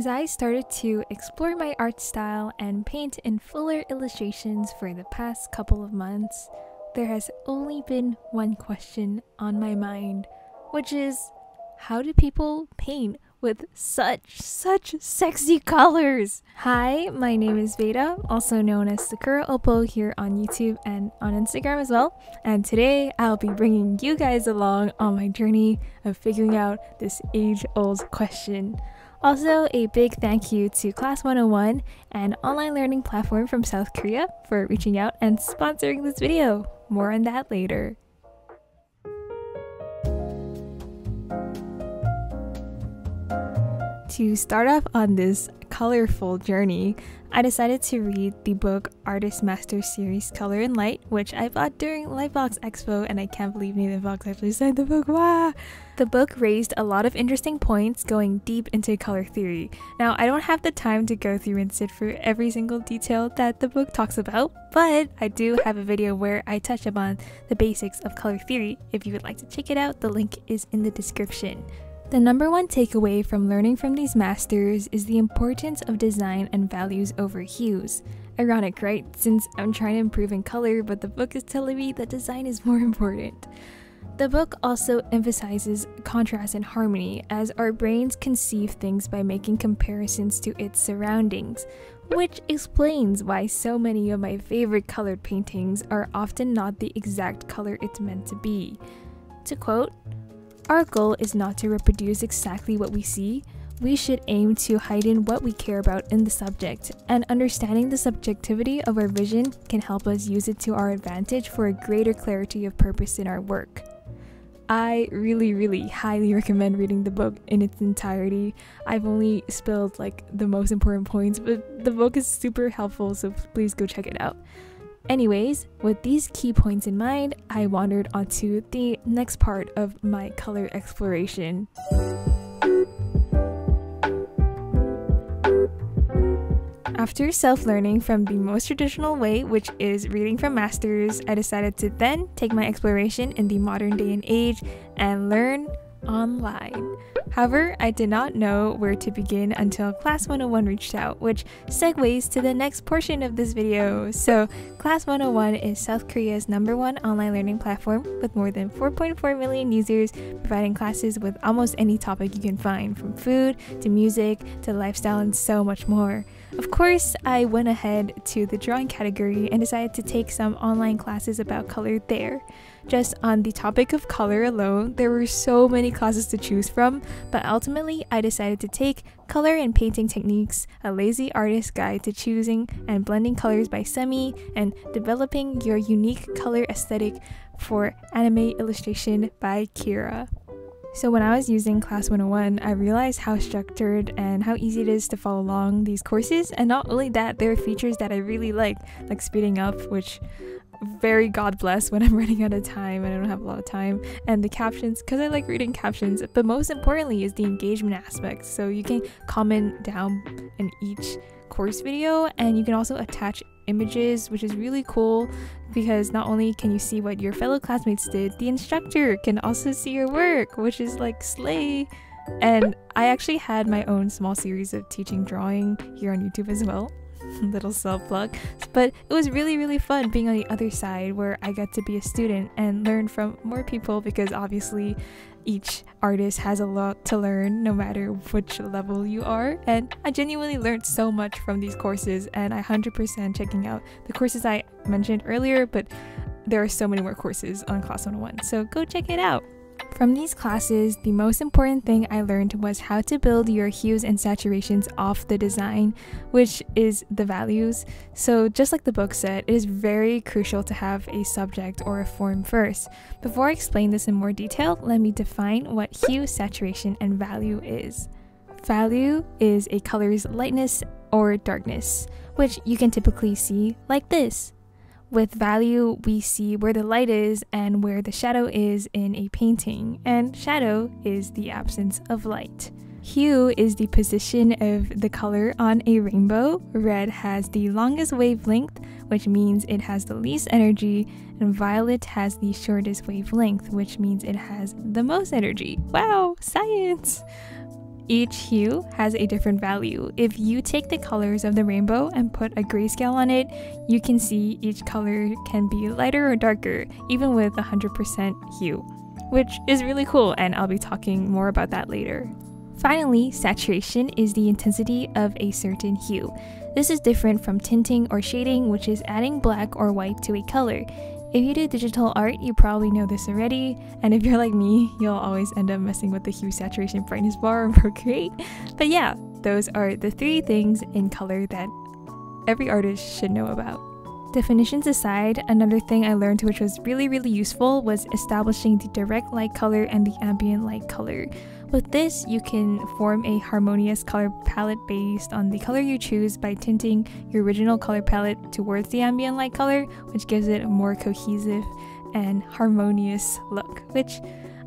As I started to explore my art style and paint in fuller illustrations for the past couple of months, there has only been one question on my mind, which is, how do people paint with such sexy colors? Hi, my name is Veda, also known as sakuraopal here on YouTube and on Instagram as well, and today I'll be bringing you guys along on my journey of figuring out this age-old question. Also, a big thank you to CLASS101, an online learning platform from South Korea, for reaching out and sponsoring this video. More on that later. To start off on this colorful journey, I decided to read the book Artist Master Series Color and Light, which I bought during Lightbox Expo, and I can't believe Nathan Fox actually signed the book. Wow! The book raised a lot of interesting points going deep into color theory. Now, I don't have the time to go through and sit for every single detail that the book talks about, but I do have a video where I touch upon the basics of color theory. If you would like to check it out, the link is in the description. The number one takeaway from learning from these masters is the importance of design and values over hues. Ironic, right? Since I'm trying to improve in color, but the book is telling me that design is more important. The book also emphasizes contrast and harmony, as our brains conceive things by making comparisons to its surroundings, which explains why so many of my favorite colored paintings are often not the exact color it's meant to be. To quote, "Our goal is not to reproduce exactly what we see. We should aim to heighten what we care about in the subject, and understanding the subjectivity of our vision can help us use it to our advantage for a greater clarity of purpose in our work." I really highly recommend reading the book in its entirety. I've only spilled like the most important points, but the book is super helpful, so please go check it out. Anyways, with these key points in mind, I wandered onto the next part of my color exploration. After self-learning from the most traditional way, which is reading from masters, I decided to then take my exploration in the modern day and age and learn online. However, I did not know where to begin until CLASS101 reached out, which segues to the next portion of this video. So, CLASS101 is South Korea's #1 online learning platform with more than 4.4 million users, providing classes with almost any topic you can find, from food to music to lifestyle and so much more. Of course, I went ahead to the drawing category and decided to take some online classes about color there. Just on the topic of color alone, there were so many classes to choose from, but ultimately I decided to take Color and Painting Techniques, a lazy artist guide to choosing and blending colors by semi and developing your unique color aesthetic for anime illustration by Kira. So when I was using CLASS101, I realized how structured and how easy it is to follow along these courses, and not only that, there are features that I really like speeding up, which very God bless when I'm running out of time and I don't have a lot of time, and the captions, because I like reading captions, but most importantly is the engagement aspect. So you can comment down in each course video, and you can also attach images, which is really cool because not only can you see what your fellow classmates did, the instructor can also see your work, which is like slay. And I actually had my own small series of teaching drawing here on YouTube as well. Little self plug, but it was really fun being on the other side where I got to be a student and learn from more people, because obviously each artist has a lot to learn no matter which level you are, and I genuinely learned so much from these courses, and I 100% checking out the courses I mentioned earlier, but there are so many more courses on CLASS101, so go check it out. From these classes, the most important thing I learned was how to build your hues and saturations off the design, which is the values. So just like the book said, it is very crucial to have a subject or a form first. Before I explain this in more detail, let me define what hue, saturation, and value is. Value is a color's lightness or darkness, which you can typically see like this. With value, we see where the light is and where the shadow is in a painting, and shadow is the absence of light. Hue is the position of the color on a rainbow. Red has the longest wavelength, which means it has the least energy, and violet has the shortest wavelength, which means it has the most energy. Wow, science! Each hue has a different value. If you take the colors of the rainbow and put a grayscale on it, you can see each color can be lighter or darker, even with 100% hue, which is really cool, and I'll be talking more about that later. Finally, saturation is the intensity of a certain hue. This is different from tinting or shading, which is adding black or white to a color. If you do digital art, you probably know this already, and if you're like me, you'll always end up messing with the hue, saturation, brightness bar in Procreate. But yeah, those are the 3 things in color that every artist should know about. Definitions aside, another thing I learned which was really useful was establishing the direct light color and the ambient light color. With this, you can form a harmonious color palette based on the color you choose by tinting your original color palette towards the ambient light color, which gives it a more cohesive and harmonious look, which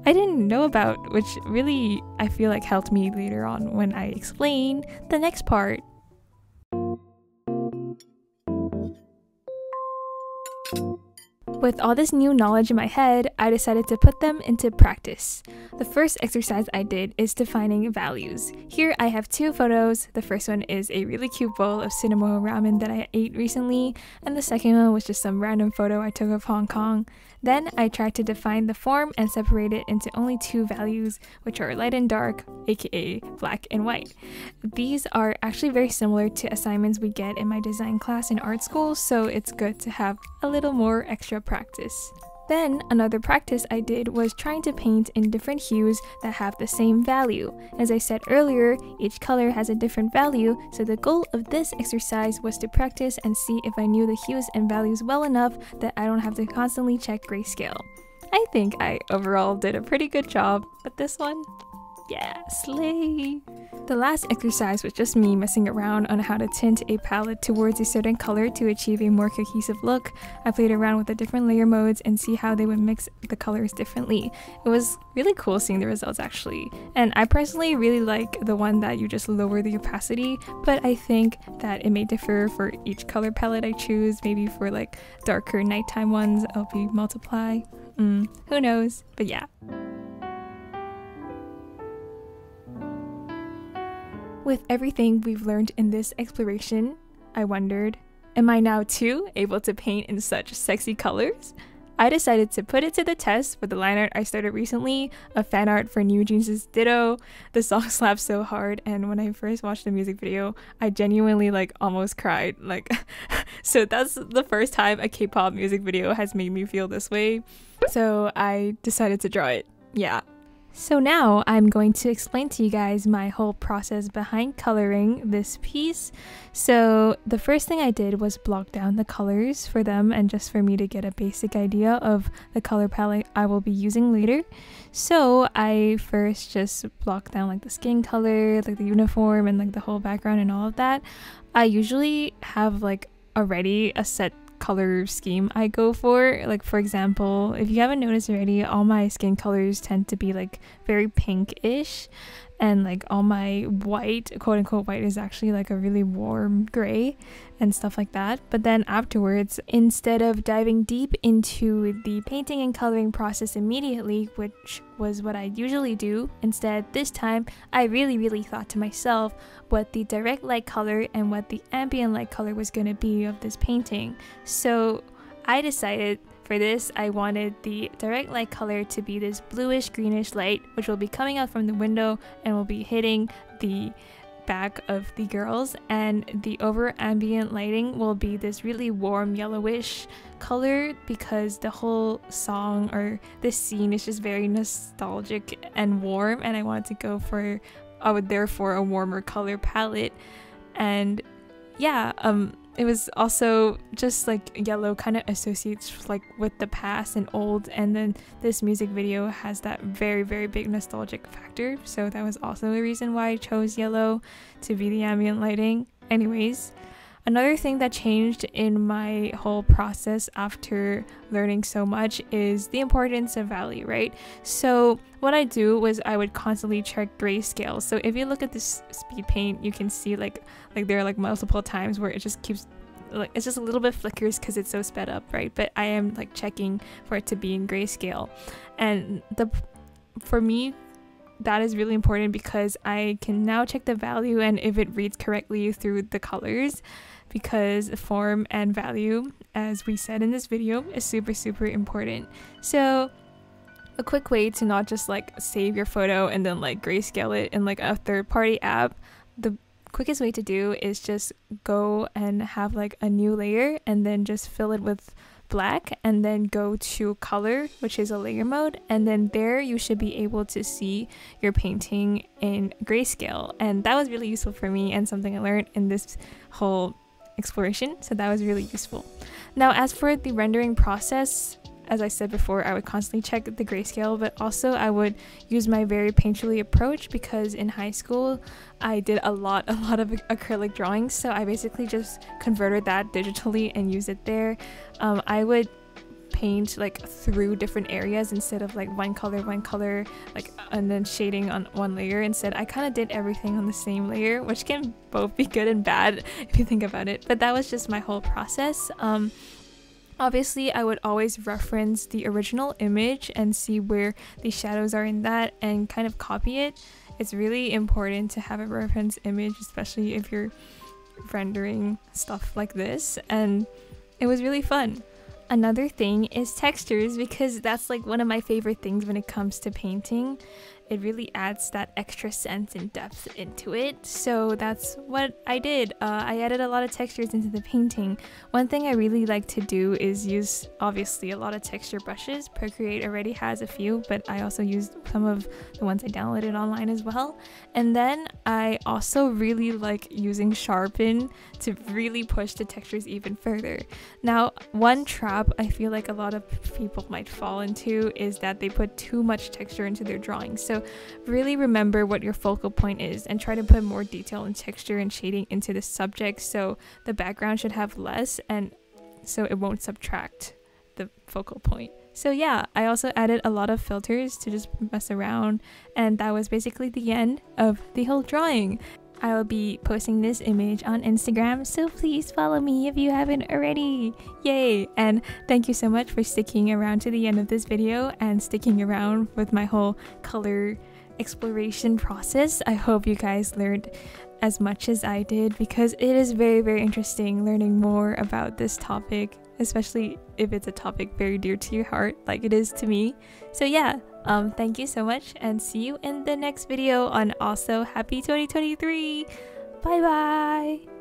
I didn't know about, which really I feel like helped me later on when I explain the next part. With all this new knowledge in my head, I decided to put them into practice. The first exercise I did is defining values. Here I have 2 photos. The first one is a really cute bowl of cinnamon ramen that I ate recently, and the second one was just some random photo I took of Hong Kong. Then I tried to define the form and separate it into only 2 values, which are light and dark, aka black and white. These are actually very similar to assignments we get in my design class in art school, so it's good to have a little more extra practice. Then another practice I did was trying to paint in different hues that have the same value. As I said earlier, each color has a different value, so the goal of this exercise was to practice and see if I knew the hues and values well enough that I don't have to constantly check grayscale. I think I overall did a pretty good job, but this one, yeah, slay! The last exercise was just me messing around on how to tint a palette towards a certain color to achieve a more cohesive look. I played around with the different layer modes and see how they would mix the colors differently. It was really cool seeing the results actually, and I personally really like the one that you just lower the opacity, but I think that it may differ for each color palette I choose. Maybe for like darker nighttime ones, I'll be multiply. Who knows? But yeah. With everything we've learned in this exploration, I wondered, am I now too able to paint in such sexy colors? I decided to put it to the test with the line art I started recently, a fan art for New Jeans' Ditto. The song slaps so hard, and when I first watched the music video, I genuinely almost cried. So that's the first time a K-pop music video has made me feel this way. So I decided to draw it. Yeah. So now I'm going to explain to you guys my whole process behind coloring this piece. So the first thing I did was block down the colors for them, and just for me to get a basic idea of the color palette I will be using later. So I first just blocked down the skin color, the uniform, and the whole background and all of that. I usually have already a set color scheme I go for. For example, if you haven't noticed already, all my skin colors tend to be very pinkish, and all my white, quote-unquote white, is actually a really warm gray and stuff like that. But then afterwards, instead of diving deep into the painting and coloring process immediately, which was what I usually do, instead this time I really thought to myself what the direct light color and what the ambient light color was going to be of this painting. So I decided for this I wanted the direct light color to be this bluish greenish light, which will be coming out from the window and will be hitting the back of the girls, and the over ambient lighting will be this really warm yellowish color, because the whole song or this scene is just very nostalgic and warm, and I wanted to go for therefore a warmer color palette. And yeah, it was also just yellow kind of associates with the past and old, and then this music video has that very big nostalgic factor, so that was also a reason why I chose yellow to be the ambient lighting. Anyways, another thing that changed in my whole process after learning so much is the importance of value, right? So what I do was I would constantly check grayscale. So if you look at this speed paint, you can see there are multiple times where it just keeps it's just a little bit flickers because it's so sped up, right? But I am checking for it to be in grayscale. And for me, that is really important because I can now check the value and if it reads correctly through the colors, because form and value, as we said in this video, is super important. So a quick way to not just like save your photo and then like grayscale it in like a third-party app, the quickest way to do is just go and have like a new layer and then just fill it with black, and then go to color, which is a layer mode, and then there you should be able to see your painting in grayscale. And that was really useful for me and something I learned in this whole exploration, so that was really useful. Now as for the rendering process, as I said before, I would constantly check the grayscale, but also I would use my very painterly approach, because in high school I did a lot of acrylic drawings, so I basically just converted that digitally and used it there. I would paint like through different areas instead of like one color like and then shading on one layer. Instead I kind of did everything on the same layer, which can both be good and bad if you think about it, but that was just my whole process. Obviously, I would always reference the original image and see where the shadows are in that and kind of copy it. It's really important to have a reference image, especially if you're rendering stuff like this, and it was really fun. Another thing is textures, because that's like one of my favorite things when it comes to painting. It really adds that extra sense and depth into it, so that's what I did. I added a lot of textures into the painting. One thing I really like to do is use, obviously, a lot of texture brushes. Procreate already has a few, but I also used some of the ones I downloaded online as well. And then I also really like using sharpen to really push the textures even further. Now, one trap I feel like a lot of people might fall into is that they put too much texture into their drawings. So really remember what your focal point is and try to put more detail and texture and shading into the subject, so the background should have less and so it won't subtract the focal point. So yeah, I also added a lot of filters to just mess around, and that was basically the end of the whole drawing. I will be posting this image on Instagram, so please follow me if you haven't already. Yay! And thank you so much for sticking around to the end of this video and sticking around with my whole color exploration process. I hope you guys learned as much as I did, because it is very interesting learning more about this topic, especially if it's a topic very dear to your heart like it is to me. So yeah, thank you so much, and see you in the next video. On also happy 2023. Bye bye.